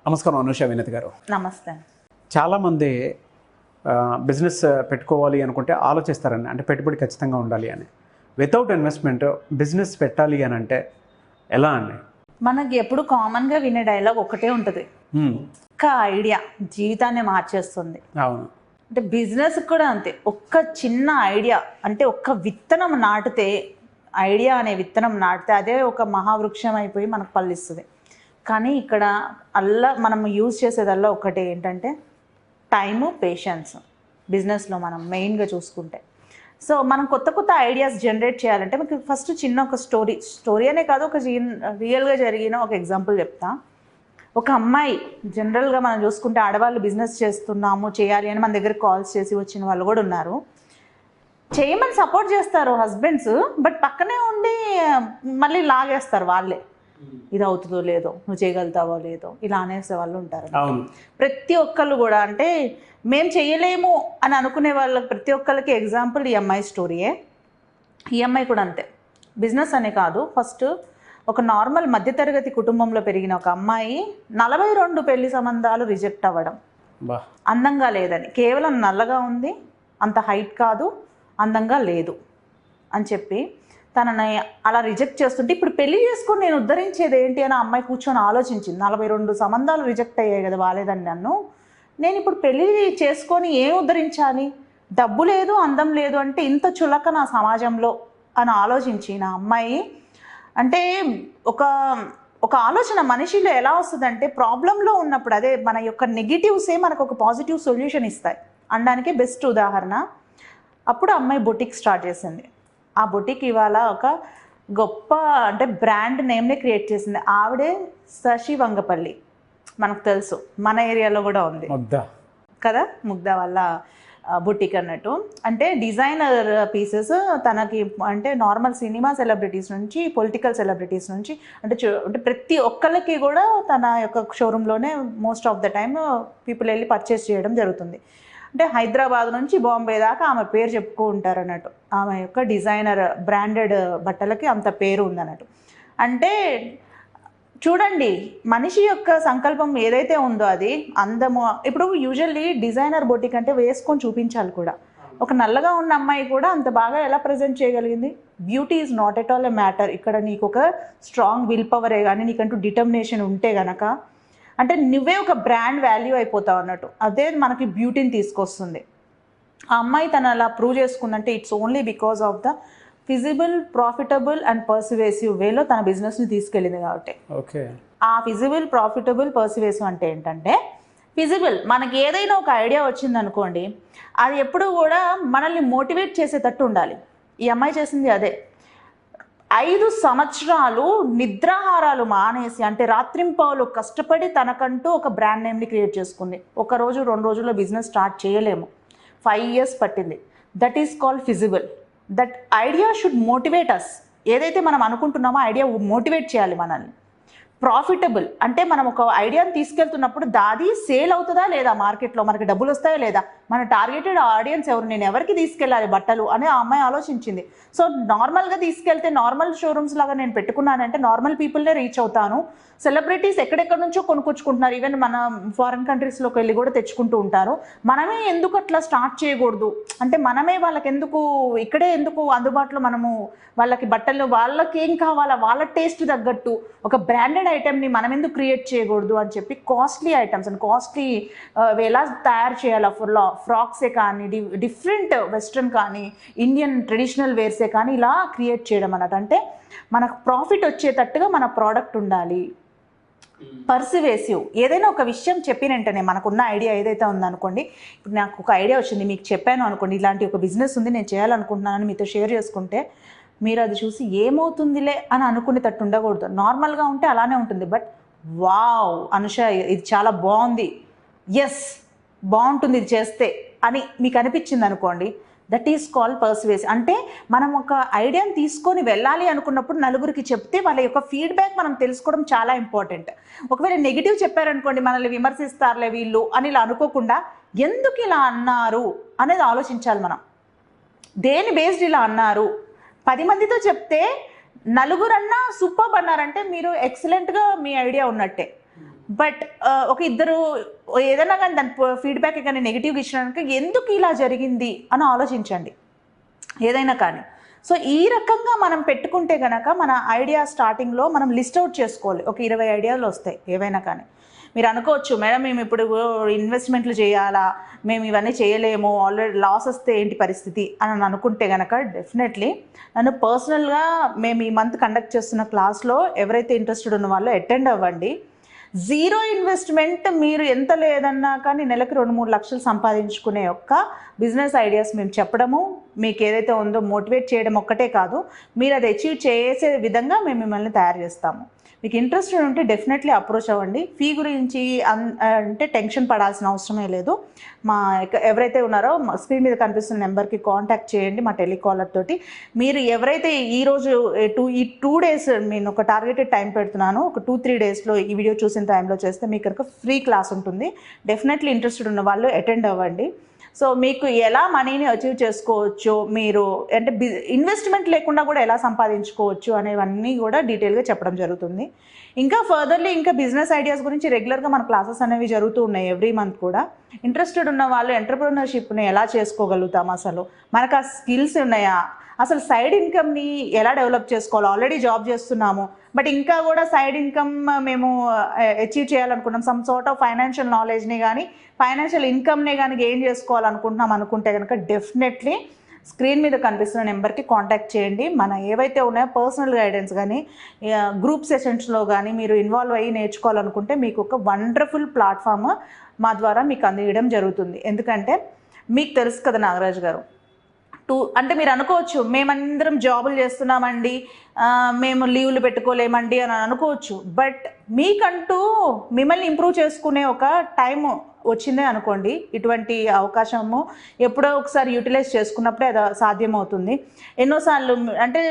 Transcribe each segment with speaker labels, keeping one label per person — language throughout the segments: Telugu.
Speaker 1: నమస్కారం అనుష వినత్ గారు.
Speaker 2: నమస్తే.
Speaker 1: చాలామంది బిజినెస్ పెట్టుకోవాలి అనుకుంటే ఆలోచిస్తారండి, అంటే పెట్టుబడి ఖచ్చితంగా ఉండాలి అని. వితౌట్ ఇన్వెస్ట్మెంట్ బిజినెస్ పెట్టాలి అని అంటే ఎలా అండి?
Speaker 2: మనకి ఎప్పుడు కామన్గా వినే డైలాగ్ ఒకటే ఉంటుంది, ఒక్క ఐడియా జీవితాన్ని మార్చేస్తుంది.
Speaker 1: అవును.
Speaker 2: అంటే బిజినెస్ కూడా అంతే. ఒక్క చిన్న ఐడియా, అంటే ఒక్క విత్తనం నాటితే, ఐడియా అనే విత్తనం నాటితే అదే ఒక మహావృక్షం అయిపోయి మనకు పళ్ళిస్తుంది. కానీ ఇక్కడ మనం యూజ్ చేసేదల్లా ఒకటే ఏంటంటే టైము, పేషెన్స్. బిజినెస్లో మనం మెయిన్గా చూసుకుంటే, సో మనం కొత్త కొత్త ఐడియాస్ జనరేట్ చేయాలంటే మీకు ఫస్ట్ చిన్న ఒక స్టోరీ అనే కాదు, ఒక రియల్గా జరిగిన ఒక ఎగ్జాంపుల్ చెప్తా. ఒక అమ్మాయి, జనరల్గా మనం చూసుకుంటే ఆడవాళ్ళు బిజినెస్ చేస్తున్నాము చేయాలి అని మన దగ్గర కాల్స్ చేసి వచ్చిన వాళ్ళు కూడా ఉన్నారు. చేయమని సపోర్ట్ చేస్తారు హస్బెండ్స్, బట్ పక్కనే ఉండి మళ్ళీ లాగేస్తారు వాళ్ళే. ఇది అవుతుందో లేదో, నువ్వు చేయగలుగుతావో లేదో, ఇలా అనేసే వాళ్ళు ఉంటారు. ప్రతి ఒక్కళ్ళు కూడా, అంటే మేము చేయలేము అని అనుకునే వాళ్ళకి ప్రతి ఒక్కరికి ఎగ్జాంపుల్ ఈ అమ్మాయి స్టోరీయే. ఈ అమ్మాయి కూడా అంతే. బిజినెస్ అనే కాదు, ఫస్ట్ ఒక నార్మల్ మధ్యతరగతి కుటుంబంలో పెరిగిన ఒక అమ్మాయి 42 పెళ్లి సంబంధాలు రిజెక్ట్ అవ్వడం. అందంగా లేదని, కేవలం నల్లగా ఉంది, అంత హైట్ కాదు, అందంగా లేదు అని చెప్పి తనని అలా రిజెక్ట్ చేస్తుంటే, ఇప్పుడు పెళ్లి చేసుకొని నేను ఉద్ధరించేది ఏంటి అని అమ్మాయి కూర్చొని ఆలోచించింది. 42 సంబంధాలు రిజెక్ట్ అయ్యాయి కదా, బాలేదని నన్ను, నేను ఇప్పుడు పెళ్ళి చేసుకొని ఏం ఉద్ధరించాలి? డబ్బు లేదు, అందం లేదు అంటే ఇంత చులక నా సమాజంలో అని ఆలోచించి నా అమ్మాయి, అంటే ఒక ఆలోచన మనిషిలో ఎలా వస్తుందంటే, ప్రాబ్లంలో ఉన్నప్పుడు అదే మన యొక్క నెగిటివ్సే మనకు ఒక పాజిటివ్ సొల్యూషన్ ఇస్తాయి అనడానికే బెస్ట్ ఉదాహరణ. అప్పుడు అమ్మాయి బొటిక్ స్టార్ట్ చేసింది. ఆ బొటిక్ ఇవాళ ఒక గొప్ప, అంటే బ్రాండ్ నేమ్నే క్రియేట్ చేసింది. ఆవిడే శశి వంగపల్లి, మనకు తెలుసు, మన ఏరియాలో కూడా ఉంది కదా, ముగ్ధ వాళ్ళ బొటిక్ అన్నట్టు. అంటే డిజైనర్ పీసెస్ తనకి, అంటే నార్మల్ సినిమా సెలబ్రిటీస్ నుంచి, పొలిటికల్ సెలబ్రిటీస్ నుంచి, అంటే ప్రతి ఒక్కరికి కూడా తన యొక్క షోరూంలోనే most of the time people వెళ్ళి పర్చేస్ చేయడం జరుగుతుంది. అంటే హైదరాబాద్ నుంచి బాంబే దాకా ఆమె పేరు చెప్పుకో ఉంటారు అన్నట్టు. ఆమె యొక్క డిజైనర్ బ్రాండెడ్ బట్టలకి అంత పేరు ఉందన్నట్టు. అంటే చూడండి, మనిషి యొక్క సంకల్పం ఏదైతే ఉందో అది అందము. ఇప్పుడు యూజువల్లీ డిజైనర్ బొటిక్ అంటే వేసుకొని చూపించాలి కూడా. ఒక నల్లగా ఉన్న అమ్మాయి కూడా అంత బాగా ఎలా ప్రజెంట్ చేయగలిగింది? Beauty is not at all a matter. ఇక్కడ నీకు ఒక స్ట్రాంగ్ విల్ పవరే కానీ, నీకంటూ డిటర్మినేషన్ ఉంటే గనక, అంటే నువ్వే ఒక బ్రాండ్ వాల్యూ అయిపోతావు అన్నట్టు. అదే మనకి బ్యూటీని తీసుకొస్తుంది. ఆ అమ్మాయి తను అలా ప్రూవ్ చేసుకుందంటే it's only because of the feasible, profitable and pervasive వేలో తన బిజినెస్ని తీసుకెళ్ళింది కాబట్టి.
Speaker 1: ఓకే. ఆ
Speaker 2: ఫిజిబుల్, ప్రాఫిటబుల్, పర్సివేసివ్ అంటే ఏంటంటే, ఫిజిబుల్, మనకి ఏదైనా ఒక ఐడియా వచ్చిందనుకోండి, అది ఎప్పుడు కూడా మనల్ని మోటివేట్ చేసేటట్టు ఉండాలి. ఈ అమ్మాయి చేసింది అదే. 5 సంవత్సరాలు నిద్రాహారాలు మానేసి, అంటే రాత్రింపవలు కష్టపడి తనకంటూ ఒక బ్రాండ్ నేమ్ని క్రియేట్ చేసుకుంది. ఒక రోజు 2 రోజుల్లో బిజినెస్ స్టార్ట్ చేయలేము, 5 years పట్టింది. That is called feasible. That idea should motivate us. ఏదైతే మనం అనుకుంటున్నామో ఐడియా మోటివేట్ చేయాలి మనల్ని. ప్రాఫిటబుల్ అంటే మనం ఒక ఐడియాని తీసుకెళ్తున్నప్పుడు దాది సేల్ అవుతుందా లేదా, మార్కెట్లో మనకి డబ్బులు వస్తాయా లేదా, మన టార్గెటెడ్ ఆడియన్స్ ఎవరు, నేను ఎవరికి తీసుకెళ్ళాలి బట్టలు అని ఆ అమ్మాయి ఆలోచించింది. సో నార్మల్గా తీసుకెళ్తే, నార్మల్ షోరూమ్స్ లాగా నేను పెట్టుకున్నానంటే నార్మల్ పీపుల్నే రీచ్ అవుతాను. సెలబ్రిటీస్ ఎక్కడెక్కడ నుంచో కొనుక్కొచ్చుకుంటున్నారు, ఈవెన్ మన ఫారిన్ కంట్రీస్లోకి వెళ్ళి కూడా తెచ్చుకుంటూ ఉంటారు. మనమే ఎందుకు అట్లా స్టార్ట్ చేయకూడదు? అంటే మనమే వాళ్ళకి ఎందుకు, ఇక్కడే ఎందుకు అందుబాటులో మనము వాళ్ళకి బట్టలు, వాళ్ళకి ఏం కావాలా, వాళ్ళ టేస్ట్ తగ్గట్టు ఒక బ్రాండెడ్ ఐటెంని మనం ఎందుకు క్రియేట్ చేయకూడదు అని చెప్పి కాస్ట్లీ ఐటమ్స్ అండ్ కాస్ట్లీ ఎలా తయారు చేయాలి, ఫ్రాక్సే కానీ, డిఫరెంట్ వెస్ట్రన్ కానీ, ఇండియన్ ట్రెడిషనల్ వేర్సే కానీ ఇలా క్రియేట్ చేయడం అన్నట్టు. అంటే మనకు ప్రాఫిట్ వచ్చేటట్టుగా మన ప్రోడక్ట్ ఉండాలి. పర్సివేసివ్, ఏదైనా ఒక విషయం చెప్పిన వెంటనే మనకున్న ఐడియా ఏదైతే ఉందనుకోండి, ఇప్పుడు నాకు ఒక ఐడియా వచ్చింది, మీకు చెప్పాను అనుకోండి, ఇలాంటి ఒక బిజినెస్ ఉంది నేను చేయాలనుకుంటున్నానని మీతో షేర్ చేసుకుంటే, మీరు అది చూసి ఏమవుతుందిలే అని అనుకునేటట్టు ఉండకూడదు. నార్మల్గా ఉంటే అలానే ఉంటుంది. బట్ వావ్ అనుష, ఇది చాలా బాగుంది, ఎస్ బాగుంటుంది ఇది చేస్తే అని మీకు అనిపించింది అనుకోండి, దట్ ఈస్ కాల్డ్ పర్సివేసివ్. అంటే మనం ఒక ఐడియాని తీసుకొని వెళ్ళాలి అనుకున్నప్పుడు నలుగురికి చెప్తే వాళ్ళ యొక్క ఫీడ్బ్యాక్ మనం తెలుసుకోవడం చాలా ఇంపార్టెంట్. ఒకవేళ నెగిటివ్ చెప్పారనుకోండి, మనల్ని విమర్శిస్తారులే వీళ్ళు అని ఇలా అనుకోకుండా, ఎందుకు ఇలా అన్నారు అనేది ఆలోచించాలి మనం. దేని బేస్డ్ ఇలా అన్నారు? 10 మందితో చెప్తే నలుగురన్నా సూపర్బ్ అన్నారంటే మీరు ఎక్సలెంట్గా మీ ఐడియా ఉన్నట్టే. బట్ ఒక ఇద్దరు ఏదైనా కానీ దాని ఫీడ్బ్యాక్ కానీ నెగిటివ్గా ఇచ్చినాక ఎందుకు ఇలా జరిగింది అని ఆలోచించండి ఏదైనా కానీ. సో ఈ రకంగా మనం పెట్టుకుంటే కనుక మన ఐడియా స్టార్టింగ్లో మనం లిస్ట్ అవుట్ చేసుకోవాలి. ఒక 20 ఐడియాలు వస్తాయి ఏవైనా కానీ. మీరు అనుకోవచ్చు, మేడం మేము ఇప్పుడు ఇన్వెస్ట్మెంట్లు చేయాలా, మేము ఇవన్నీ చేయలేము, ఆల్రెడీ లాస్ వస్తే ఏంటి పరిస్థితి అని అనుకుంటే కనుక డెఫినెట్లీ నన్ను పర్సనల్గా మేము ఈ మంత్ కండక్ట్ చేస్తున్న క్లాస్లో ఎవరైతే ఇంట్రెస్టెడ్ ఉన్న వాళ్ళు అటెండ్ అవ్వండి. జీరో ఇన్వెస్ట్మెంట్ మీరు ఎంత లేదన్నా కానీ నెలకు 2-3 లక్షలు సంపాదించుకునే యొక్క బిజినెస్ ఐడియాస్ మేము చెప్పడము, మీకు ఏదైతే ఉందో మోటివేట్ చేయడం ఒక్కటే కాదు, మీరు అది అచీవ్ చేసే విధంగా మేము మిమ్మల్ని తయారు చేస్తాము. మీకు ఇంట్రెస్ట్ ఉంటే డెఫినెట్లీ అప్రోచ్ అవ్వండి. ఫీ గురించి అంటే టెన్షన్ పడాల్సిన అవసరమే లేదు. మా ఎవరైతే ఉన్నారో స్క్రీన్ మీద కనిపిస్తున్న నెంబర్కి కాంటాక్ట్ చేయండి మా టెలికాలర్ తోటి. మీరు ఎవరైతే ఈరోజు ఈ 2 డేస్ నేను ఒక టార్గెటెడ్ టైం పెడుతున్నాను, ఒక 2-3 డేస్లో ఈ వీడియో చూసిన టైంలో చేస్తే మీకు కనుక ఫ్రీ క్లాస్ ఉంటుంది. డెఫినెట్లీ ఇంట్రెస్టెడ్ ఉన్న వాళ్ళు అటెండ్ అవ్వండి. సో మీకు ఎలా మనీని అచీవ్ చేసుకోవచ్చు, మీరు అంటే ఇన్వెస్ట్మెంట్ లేకుండా కూడా ఎలా సంపాదించుకోవచ్చు అనేవన్నీ కూడా డీటెయిల్గా చెప్పడం జరుగుతుంది. ఇంకా ఫర్దర్లీ ఇంకా బిజినెస్ ఐడియాస్ గురించి రెగ్యులర్గా మన క్లాసెస్ అనేవి జరుగుతూ ఉన్నాయి ఎవ్రీ మంత్ కూడా. ఇంట్రెస్టెడ్ ఉన్న వాళ్ళు ఎంటర్ప్రెన్యూర్షిప్ని ఎలా చేసుకోగలుగుతాం, అసలు మనకు ఆ స్కిల్స్ ఉన్నాయా, అసలు సైడ్ ఇన్కమ్ని ఎలా డెవలప్ చేసుకోవాలి, ఆల్రెడీ జాబ్ చేస్తున్నాము బట్ ఇంకా కూడా సైడ్ ఇన్కమ్ మేము అచీవ్ చేయాలనుకున్నాం, సమ్ సార్ట్ ఆఫ్ ఫైనాన్షియల్ నాలెడ్జ్ని కానీ ఫైనాన్షియల్ ఇన్కమ్ని కానీ గెయిన్ చేసుకోవాలనుకుంటున్నాం అనుకుంటే కనుక డెఫినెట్లీ స్క్రీన్ మీద కనిపిస్తున్న నెంబర్కి కాంటాక్ట్ చేయండి. మన ఏవైతే ఉన్నాయో పర్సనల్ గైడెన్స్ కానీ గ్రూప్ సెషన్స్లో కానీ మీరు ఇన్వాల్వ్ అయ్యి నేర్చుకోవాలనుకుంటే మీకు ఒక వండర్ఫుల్ ప్లాట్ఫామ్ మా ద్వారా మీకు అందించడం జరుగుతుంది. ఎందుకంటే మీకు తెలుసు కదా నాగరాజు గారు, అంటే మీరు అనుకోవచ్చు మేమందరం జాబులు చేస్తున్నామండి, మేము లీవ్లు పెట్టుకోలేమండి అని అనుకోవచ్చు. బట్ మీకంటూ మిమ్మల్ని ఇంప్రూవ్ చేసుకునే ఒక టైం వచ్చిందే అనుకోండి, ఇటువంటి అవకాశము ఎప్పుడో ఒకసారి యూటిలైజ్ చేసుకున్నప్పుడే అది సాధ్యమవుతుంది. ఎన్నోసార్లు అంటే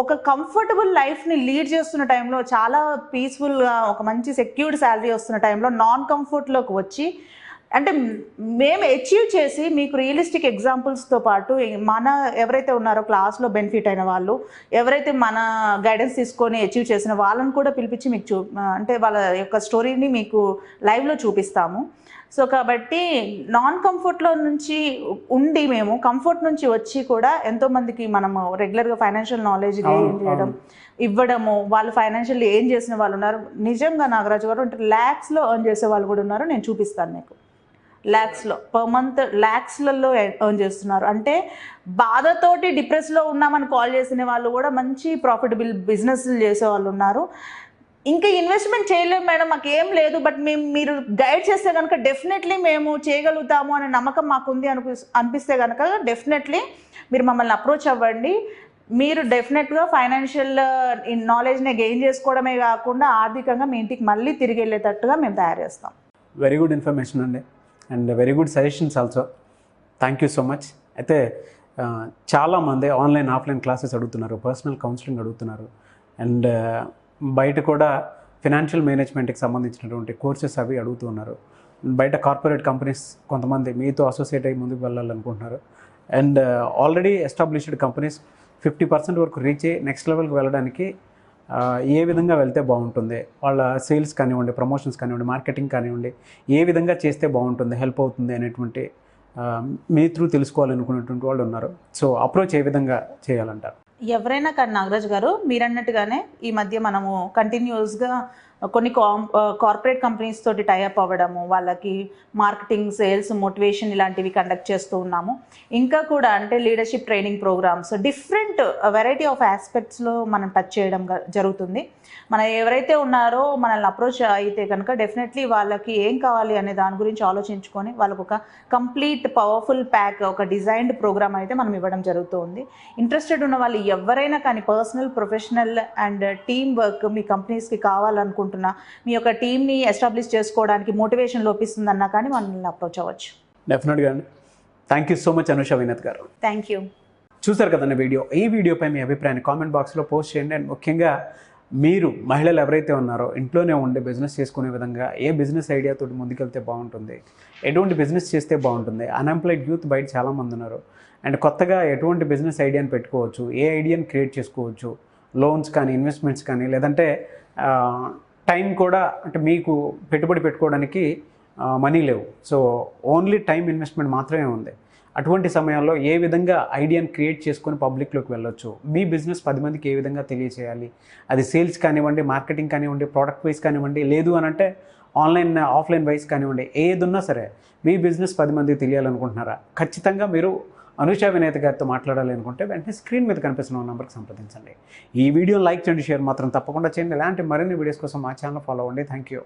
Speaker 2: ఒక కంఫర్టబుల్ లైఫ్ని లీడ్ చేస్తున్న టైంలో, చాలా పీస్ఫుల్గా ఒక మంచి సెక్యూర్డ్ శాలరీ వస్తున్న టైంలో నాన్ కంఫర్ట్లోకి వచ్చి అంటే మేము అచీవ్ చేసి మీకు రియలిస్టిక్ ఎగ్జాంపుల్స్తో పాటు మన ఎవరైతే ఉన్నారో క్లాస్లో బెనిఫిట్ అయిన వాళ్ళు, ఎవరైతే మన గైడెన్స్ తీసుకొని అచీవ్ చేసిన వాళ్ళని కూడా పిలిపించి మీకు అంటే వాళ్ళ యొక్క స్టోరీని మీకు లైవ్లో చూపిస్తాము. సో కాబట్టి నాన్ కంఫర్ట్లో నుంచి ఉండి మేము కంఫర్ట్ నుంచి వచ్చి కూడా ఎంతోమందికి మనము రెగ్యులర్గా ఫైనాన్షియల్ నాలెడ్జ్ గెయిన్ చేయడం ఇవ్వడము, వాళ్ళు ఫైనాన్షియల్ ఏం చేసిన వాళ్ళు ఉన్నారు, నిజంగా నాగరాజు గారు అంటే ల్యాక్స్లో ఎర్న్ చేసే వాళ్ళు కూడా ఉన్నారు. నేను చూపిస్తాను మీకు. ల్యాక్స్లో పర్ మంత్ ల్యాక్స్లలో ఎర్న్ చేస్తున్నారు. అంటే బాధతోటి డిప్రెస్లో ఉన్నామని కాల్ చేసిన వాళ్ళు కూడా మంచి ప్రాఫిటబుల్ బిజినెస్లు చేసే వాళ్ళు ఉన్నారు. ఇంకా ఇన్వెస్ట్మెంట్ చేయలేము మేడం, మాకు ఏం లేదు, బట్ మీరు గైడ్ చేస్తే కనుక డెఫినెట్లీ మేము చేయగలుగుతాము అనే నమ్మకం మాకుంది అనిపిస్తే కనుక డెఫినెట్లీ మీరు మమ్మల్ని అప్రోచ్ అవ్వండి. మీరు డెఫినెట్గా ఫైనాన్షియల్ నాలెడ్జ్ని గెయిన్ చేసుకోవడమే కాకుండా ఆర్థికంగా మీ ఇంటికి మళ్ళీ తిరిగి వెళ్ళేటట్టుగా మేము తయారు చేస్తాం.
Speaker 1: వెరీ గుడ్ ఇన్ఫర్మేషన్ అండి, and very good suggestions also. Thank you so much. అయితే చాలామంది ఆన్లైన్ ఆఫ్లైన్ క్లాసెస్ అడుగుతున్నారు, పర్సనల్ కౌన్సిలింగ్ అడుగుతున్నారు, అండ్ బయట కూడా ఫినాన్షియల్ మేనేజ్మెంట్కి సంబంధించినటువంటి కోర్సెస్ అవి అడుగుతున్నారు. బయట కార్పొరేట్ కంపెనీస్ కొంతమంది మీతో అసోసియేట్ అయ్యి ముందుకు వెళ్ళాలనుకుంటున్నారు. అండ్ ఆల్రెడీ ఎస్టాబ్లిష్డ్ కంపెనీస్ 50% వరకు రీచ్ అయ్యి నెక్స్ట్ లెవెల్కి వెళ్ళడానికి ఏ విధంగా వెళ్తే బాగుంటుంది, వాళ్ళ సేల్స్ కానివ్వండి, ప్రమోషన్స్ కానివ్వండి, మార్కెటింగ్ కానివ్వండి, ఏ విధంగా చేస్తే బాగుంటుంది, హెల్ప్ అవుతుంది అనేటువంటి మీ త్రూ తెలుసుకోవాలనుకునేటువంటి వాళ్ళు ఉన్నారు. సో అప్రోచ్ ఏ విధంగా చేయాలంటారు?
Speaker 2: ఎవరైనా కానీ నాగరాజు గారు మీరు అన్నట్టుగానే ఈ మధ్య మనము కంటిన్యూస్గా కొన్ని కార్పొరేట్ కంపెనీస్ తోటి టైఅప్ అవ్వడము, వాళ్ళకి మార్కెటింగ్, సేల్స్, మోటివేషన్ ఇలాంటివి కండక్ట్ చేస్తూ ఉన్నాము. ఇంకా కూడా అంటే leadership training programmes, different variety of ఆస్పెక్ట్స్లో మనం టచ్ చేయడం జరుగుతుంది. మన ఎవరైతే ఉన్నారో మనల్ని అప్రోచ్ అయితే కనుక డెఫినెట్లీ వాళ్ళకి ఏం కావాలి అనే దాని గురించి ఆలోచించుకొని వాళ్ళకు ఒక కంప్లీట్ పవర్ఫుల్ ప్యాక్, ఒక డిజైన్డ్ ప్రోగ్రామ్ అయితే మనం ఇవ్వడం జరుగుతుంది. ఇంట్రెస్టెడ్ ఉన్న వాళ్ళు ఎవరైనా కానీ personal, professional and team work మీ కంపెనీస్కి కావాలనుకుంటున్నా, మీ యొక్క టీమ్ని ఎస్టాబ్లిష్ చేసుకోవడానికి మోటివేషన్ లోపిస్తుందన్నా కానీ మనల్ని అప్రోచ్ అవ్వచ్చు.
Speaker 1: డెఫినెట్గా అండి. Thank you so much Anusha Vinath గారు.
Speaker 2: Thank you.
Speaker 1: చూసారు కదండి వీడియో. ఈ వీడియోపై మీ అభిప్రాయాన్ని కామెంట్ బాక్స్లో పోస్ట్ చేయండి. అండ్ ముఖ్యంగా మీరు మహిళలు ఎవరైతే ఉన్నారో ఇంట్లోనే ఉండి బిజినెస్ చేసుకునే విధంగా ఏ బిజినెస్ ఐడియాతో ముందుకెళ్తే బాగుంటుంది, ఎటువంటి బిజినెస్ చేస్తే బాగుంటుంది, అన్ఎంప్లాయిడ్ యూత్ బయట చాలామంది ఉన్నారు, అండ్ కొత్తగా ఎటువంటి బిజినెస్ ఐడియాని పెట్టుకోవచ్చు, ఏ ఐడియాని క్రియేట్ చేసుకోవచ్చు, లోన్స్ కానీ, ఇన్వెస్ట్మెంట్స్ కానీ, లేదంటే టైం కూడా అంటే మీకు పెట్టుబడి పెట్టుకోవడానికి మనీ లేవు. సో ఓన్లీ టైం ఇన్వెస్ట్మెంట్ మాత్రమే ఉంది. అటువంటి సమయాల్లో ఏ విధంగా ఐడియాని క్రియేట్ చేసుకొని పబ్లిక్లోకి వెళ్ళొచ్చు, మీ బిజినెస్ 10 మందికి ఏ విధంగా తెలియచేయాలి, అది సేల్స్ కానివ్వండి, మార్కెటింగ్ కానివ్వండి, ప్రోడక్ట్ వైజ్ కానివ్వండి, లేదు అని అంటే ఆన్లైన్ ఆఫ్లైన్ వైజ్ కానివ్వండి, ఏది ఉన్నా సరే మీ బిజినెస్ 10 మందికి తెలియాలనుకుంటున్నారా, ఖచ్చితంగా మీరు అనూష వినయత గారితో మాట్లాడాలి అనుకుంటే వెంటనే స్క్రీన్ మీద కనిపిస్తున్న నెంబర్కి సంప్రదించండి. ఈ వీడియోని లైక్ చేయండి, షేర్ మాత్రం తప్పకుండా చేయండి. ఇలాంటి మరిన్ని వీడియోస్ కోసం మా ఛానల్ ఫాలో అవ్వండి. Thank you.